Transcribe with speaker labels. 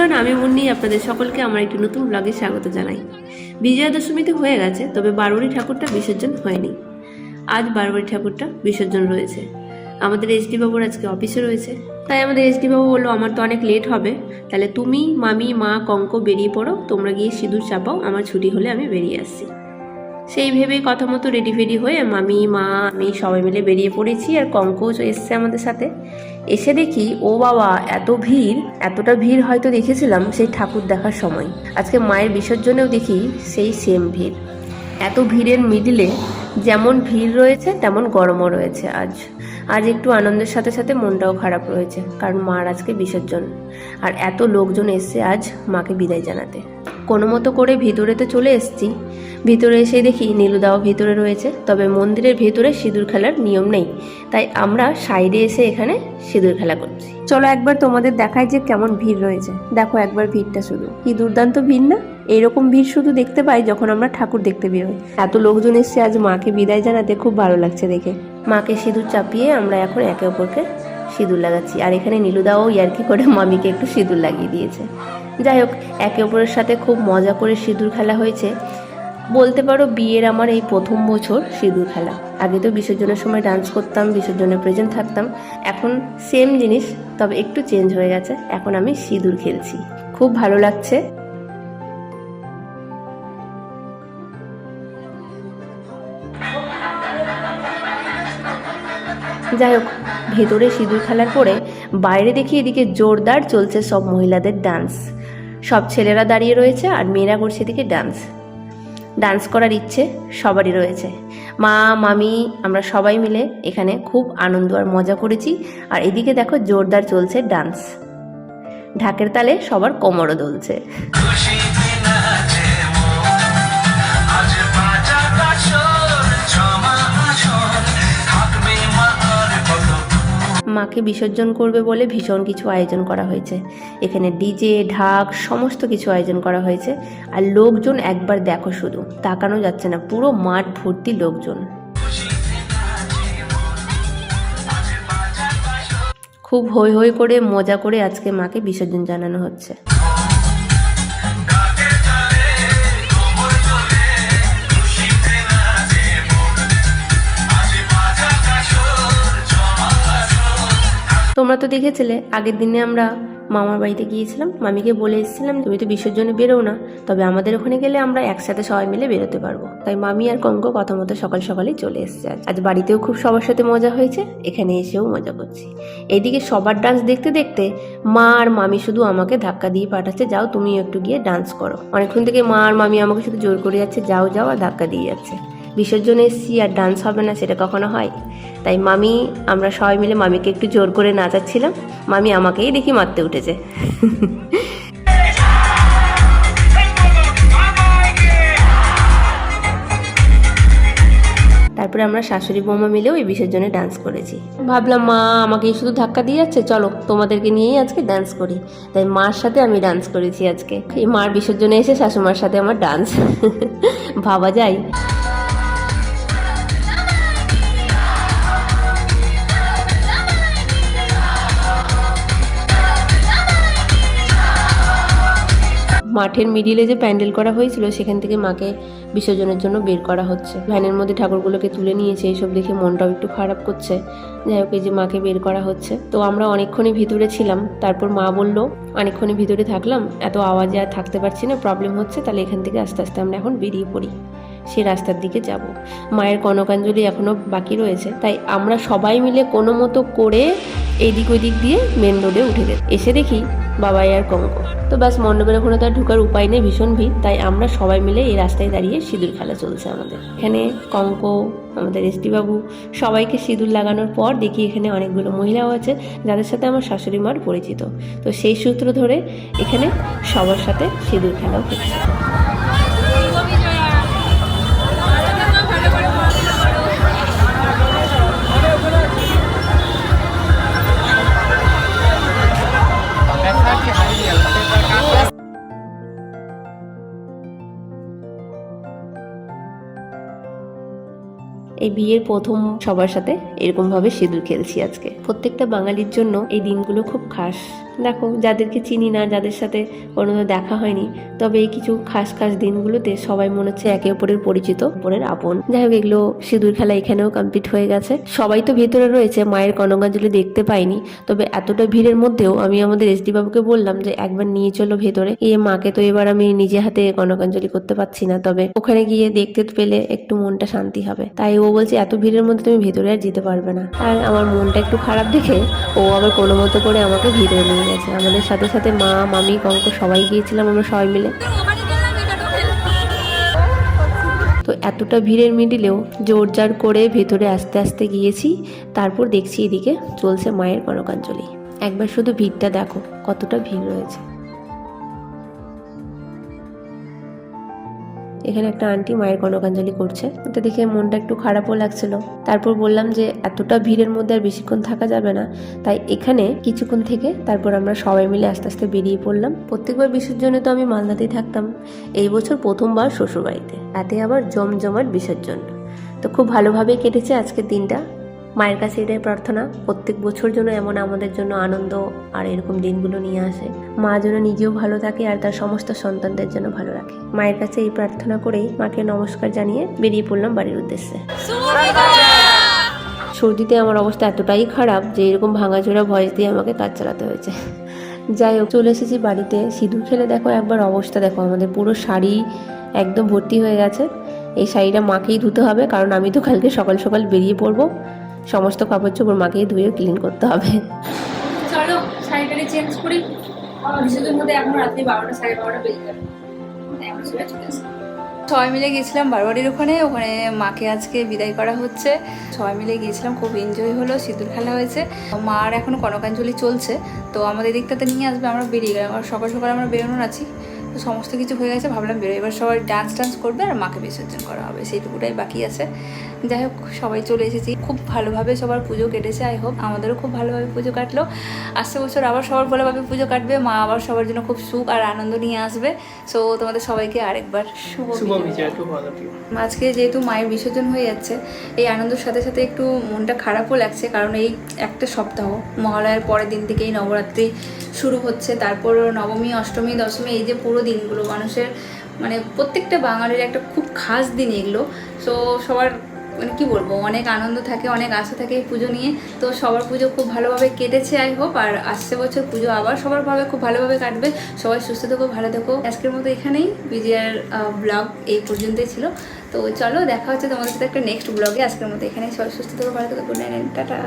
Speaker 1: নমস্কার, আমি মুন্নি। আপনাদের সকলকে আমার একটি নতুন ব্লগে স্বাগত জানাই। বিজয়া দশমীতে হয়ে গেছে, তবে বারবারী ঠাকুরটা বিসর্জন হয়নি। আজ বারবারী ঠাকুরটা বিসর্জন রয়েছে। আমাদের এসডি বাবুর আজকে অফিসে রয়েছে, তাই আমাদের এসডি বাবু বললো আমার তো অনেক লেট হবে, তাহলে তুমি, মামি, মা, কঙ্ক বেরিয়ে পড়ো, তোমরা গিয়ে সিঁদুর চাপাও, আমার ছুটি হলে আমি বেরিয়ে আসছি। সেই ভেবেই কথা মতো রেডি ফেডি হয়ে মামি, মা, আমি সবাই মিলে বেরিয়ে পড়েছি। আর কঙ্কও এসছে আমাদের সাথে। এসে দেখি ও বাবা, এত ভিড়! এতটা ভিড় হয়তো দেখেছিলাম সেই ঠাকুর দেখার সময়। আজকে মায়ের বিসর্জনেও দেখি সেই সেম ভিড়। এত ভিড়ের মিডিলে যেমন ভিড় রয়েছে তেমন গরমও রয়েছে। আজ একটু আনন্দের সাথে সাথে মনটাও খারাপ রয়েছে, কারণ মার আজকে বিসর্জন। আর এত লোকজন এসছে আজ মাকে বিদায় জানাতে। কোনো মতো করে ভিতরেতে চলে এসেছি। ভিতরে এসে দেখি নীলুদাও ভিতরে রয়েছে, তবে মন্দিরের ভিতরে সিঁদুর খেলার নিয়ম নেই, তাই আমরা সাইডে এসে এখানে সিঁদুর খেলা করছি। চলো একবার তোমাদের দেখাই যে কেমন ভিড় রয়েছে। দেখো একবার ভিড়টা, শুধু কি দুর্দান্ত ভিড় না! এইরকম ভিড় শুধু দেখতে পাই যখন আমরা ঠাকুর দেখতে বেরোই। এত লোকজন এসছে আজ মাকে বিদায় জানাতে, খুব ভালো লাগছে দেখে। মাকে সিঁদুর চাপিয়ে আমরা এখন একে অপরকে সিঁদুর লাগাচ্ছি। আর এখানে নীলুদাও ইয়ার্কি করে মামিকে একটু সিঁদুর লাগিয়ে দিয়েছে। যাই হোক, একে অপরের সাথে খুব মজা করে সিঁদুর খেলা হয়েছে। বলতে পারো বিয়ের আমার এই প্রথম বছর সিঁদুর খেলা। আগে তো বিসর্জনের সময় ডান্স করতাম, বিসর্জনে প্রেজেন্ট থাকতাম। এখন সেম জিনিস, তবে একটু চেঞ্জ হয়ে গেছে। এখন আমি সিঁদুর খেলছি, খুব ভালো লাগছে। যাই হোক, ভেতরে সিঁদুর খেলার পরে বাইরে দেখি এদিকে জোরদার চলছে সব মহিলাদের ডান্স। সব ছেলেরা দাঁড়িয়ে রয়েছে আর মেয়েরা করছে এদিকে ডান্স করার ইচ্ছে সবারই রয়েছে। মা, মামি, আমরা সবাই মিলে এখানে খুব আনন্দ আর মজা করেছি। আর এদিকে দেখো জোরদার চলছে ডান্স। ঢাকের তালে সবার কোমরও দুলছে। মাকে বিসর্জন করবে বলে ভীষণ কিছু আয়োজন করা হয়েছে। এখানে ডিজে, ঢাক, সমস্ত কিছু আয়োজন করা হয়েছে। আর লোকজন একবার দেখো, শুধু তাকানো যাচ্ছে না, পুরো মাঠ ভর্তি লোকজন। খুব হৈ হৈ করে মজা করে আজকে মাকে বিসর্জন জানানো হচ্ছে। তোমরা তো দেখেছিলে আগের দিনে আমরা মামার বাড়িতে গিয়েছিলাম। মামিকে বলে এসেছিলাম তুমি তো বিসর্জনে বেরোও না, তবে আমাদের ওখানে গেলে আমরা একসাথে সবাই মিলে বেরোতে পারবো। তাই মামি আর কঙ্ক কথা মতো সকাল সকালেই চলে এসেছে। আজ বাড়িতেও খুব সবার সাথে মজা হয়েছে, এখানে এসেও মজা করছি। এইদিকে সবার ডান্স দেখতে দেখতে মা আর মামি শুধু আমাকে ধাক্কা দিয়ে পাঠাচ্ছে, যাও তুমি একটু গিয়ে ডান্স করো। অনেকক্ষণ থেকে মা আর মামি আমাকে শুধু জোর করে যাচ্ছে, যাও যাও, আর ধাক্কা দিয়ে যাচ্ছে। বিসর্জনে এসেছি আর ডান্স হবে না, সেটা কখনো হয়? তাই আমরা সবাই মিলে মামিকে একটু জোর করে নাচাচ্ছিলাম। মামি আমাকেই দেখি মারতে উঠেছে। তারপরে আমরা শাশুড়ি বৌমা মিলেও এই বিসর্জনে ডান্স করেছি। ভাবলাম মা আমাকে শুধু ধাক্কা দিয়ে যাচ্ছে, চলো তোমাদেরকে নিয়েই আজকে ডান্স করি। তাই মার সাথে আমি ডান্স করেছি আজকে। এই মার বিসর্জনে এসে শাশুমার সাথে আমার ডান্স, ভাবা যায়? মাঠের মিডিলে যে প্যান্ডেল করা হয়েছিল সেখান থেকে মাকে বিসর্জনের জন্য বের করা হচ্ছে। ভ্যানের মধ্যে ঠাকুরগুলোকে তুলে নিয়েছে, এইসব দেখে মনটাও একটু খারাপ করছে। যাই হোক, এই যে মাকে বের করা হচ্ছে। তো আমরা অনেকক্ষণই ভিতরে ছিলাম। তারপর মা বললো অনেকক্ষণই ভিতরে থাকলাম, এত আওয়াজে আর থাকতে পারছি না, প্রবলেম হচ্ছে, তাহলে এখান থেকে আস্তে আস্তে আমরা এখন বেরিয়ে পড়ি, সে রাস্তার দিকে যাব। মায়ের কনকাঞ্জলি এখনও বাকি রয়েছে, তাই আমরা সবাই মিলে কোনো মতো করে এইদিক ওই দিক দিয়ে মেন রোডে উঠে এসে দেখি বাবাই আর কঙ্ক। তো ব্যাস, মণ্ডপের ওখানে তো আর ঢোকার উপায় নেই, ভীষণ ভিড়। তাই আমরা সবাই মিলে এই রাস্তায় দাঁড়িয়ে সিঁদুর খেলা চলছে আমাদের। এখানে কঙ্ক, আমাদের এসডি বাবু সবাইকে সিঁদুর লাগানোর পর দেখি এখানে অনেকগুলো মহিলাও আছে যাদের সাথে আমার শাশুড়ি মার পরিচিত। তো সেই সূত্র ধরে এখানে সবার সাথে সিঁদুর খেলাও হচ্ছে। এই বিয়ের প্রথম সবার সাথে এরকমভাবে সিঁদুর খেলছি আজকে। প্রত্যেকটা বাঙালির জন্য এই দিনগুলো খুব খাস। দেখো, যাদেরকে চিনি না, যাদের সাথে কোনোদিন দেখা হয়নি, তবে এই কিছু খাস খাস দিনগুলোতে সবাই মনে হচ্ছে একে অপরের পরিচিত, অপরের আপন। যাই হোক, এগুলো সিঁদুর খেলা এখানেও কমপ্লিট হয়ে গেছে। সবাই তো ভেতরে রয়েছে, মায়ের কনকাঞ্জলি দেখতে পাইনি, তবে এতটা ভিড়ের মধ্যেও আমি আমাদের এসডি বাবুকে বললাম যে একবার নিয়ে চলো ভেতরে। মাকে তো এবার আমি নিজে হাতে কনকাঞ্জলি করতে পারছি না, তবে ওখানে গিয়ে দেখতে পেলে একটু মনটা শান্তি হবে। তাই ও বলছে এত ভিড়ের মধ্যে তুমি ভেতরে আর যেতে পারবে না। আর আমার মনটা একটু খারাপ দেখে ও আবার কোনো মতো করে আমাকে ভিতরে নিয়ে গেছে। আমাদের সাথে সাথে মা, মামি, কঙ্ক সবাই গিয়েছিলাম আমরা সবাই মিলে। তো এতটা ভিড়ের মিডিলেও জোরজার করে ভেতরে আস্তে আস্তে গিয়েছি। তারপর দেখছি এদিকে চলছে মায়ের কনকাঞ্জলি। একবার শুধু ভিড়টা দেখো, কতটা ভিড় রয়েছে। এখানে একটা আন্টি মায়ের কনকাঞ্জলি করছে, এটা দেখে মনটা একটু খারাপও লাগছিল। তারপর বললাম যে এতটা ভিড়ের মধ্যে আর বেশিক্ষণ থাকা যাবে না, তাই এখানে কিছুক্ষণ থেকে তারপর আমরা সবাই মিলে আস্তে আস্তে বেরিয়ে পড়লাম। প্রত্যেকবার বিসর্জনে তো আমি মালদাতেই থাকতাম, এই বছর প্রথমবার শ্বশুরবাড়িতে, তাতে আবার জমজমাট বিসর্জন। তো খুব ভালোভাবেই কেটেছে আজকের দিনটা। মায়ের কাছে এটাই প্রার্থনা, প্রত্যেক বছর যেন এমন আমাদের জন্য আনন্দ আর এরকম দিনগুলো নিয়ে আসে। মা যেন নিজেও ভালো থাকে আর তার সমস্ত সন্তানদের জন্য ভালো রাখে। মায়ের কাছে এই প্রার্থনা করেই মাকে নমস্কার জানিয়ে বেরিয়ে পড়লাম বাড়ির উদ্দেশ্যে। সর্দিতে আমার অবস্থা এতটাই খারাপ যে এরকম ভাঙাচোরা ভয়েস দিয়ে আমাকে কাজ চালাতে হয়েছে। যাই হোক, চলে এসেছি বাড়িতে। সিঁদুর খেলে দেখো একবার অবস্থা দেখো, আমাদের পুরো শাড়ি একদম ভর্তি হয়ে গেছে। এই শাড়িটা মাকেই ধুতে হবে, কারণ আমি তো কালকে সকাল সকাল বেরিয়ে পড়বো। সমস্ত কাপড় চোপড় মাকেই ধুয়ে ক্লিন করতে হবে।
Speaker 2: চলো শাড়িটা চেঞ্জ করি। বিশেষের মধ্যে এখন রাত্রি 12টা 12:30 বেজে যাবে। সবাই মিলে গিয়েছিলাম বারবাড়ির ওখানে মাকে আজকে বিদায় করা হচ্ছে। সবাই মিলে গিয়েছিলাম, খুব এনজয় হলো, সিঁদুর খেলা হয়েছে। মার এখনো কনকাঞ্জলি চলছে, তো আমাদের দিকটাতে নিয়ে আসবে। আমরা বেরিয়ে গেলাম, আর সকাল সকাল আমরা বেরোনোর আছি। তো সমস্ত কিছু হয়ে গেছে, ভাবলাম বেরো, এবার সবাই ডান্স করবে আর মাকে বিসর্জন করা হবে, সেইটুকুটাই বাকি আছে। যাই হোক, সবাই চলে এসেছি, খুব ভালোভাবে সবার পুজো কেটেছে। আই হোপ আমাদেরও খুব ভালোভাবে পুজো কাটলো। আসছে বছর আবার সবার ভালোভাবে পুজো কাটবে, মা আবার সবার জন্য খুব সুখ আর আনন্দ নিয়ে আসবে। সো তোমাদের সবাইকে আরেকবার শুভ বিজয়া। আজকে যেহেতু মায়ের বিসর্জন হয়ে যাচ্ছে, এই আনন্দের সাথে সাথে একটু মনটা খারাপও লাগছে, কারণ এই একটা সপ্তাহ মহালয়ার পরের দিন থেকেই নবরাত্রি শুরু হচ্ছে, তারপর নবমী, অষ্টমী, দশমী, এই যে পুরো দিনগুলো মানুষের মানে প্রত্যেকটা বাঙালির একটা খুব খাস দিন এগুলো। সো সবার মানে কী বলবো, অনেক আনন্দ থাকে, অনেক আশা থাকে এই পুজো নিয়ে। তো সবার পুজো খুব ভালোভাবে কেটেছে আই হোপ, আর আসছে বছর পুজো আবার সবার ভাবে খুব ভালোভাবে কাটবে। সবাই সুস্থ থেকো, ভালো থেকো। আজকের মতো এখানেই বিজয়ার ব্লগ এই পর্যন্তই ছিল। তো চলো দেখা হচ্ছে তোমাদের সাথে একটা নেক্সট ব্লগে। আজকের মতো এখানেই, সবাই সুস্থ থেকো, ভালো থেকো, গুড নাইট, টাটা।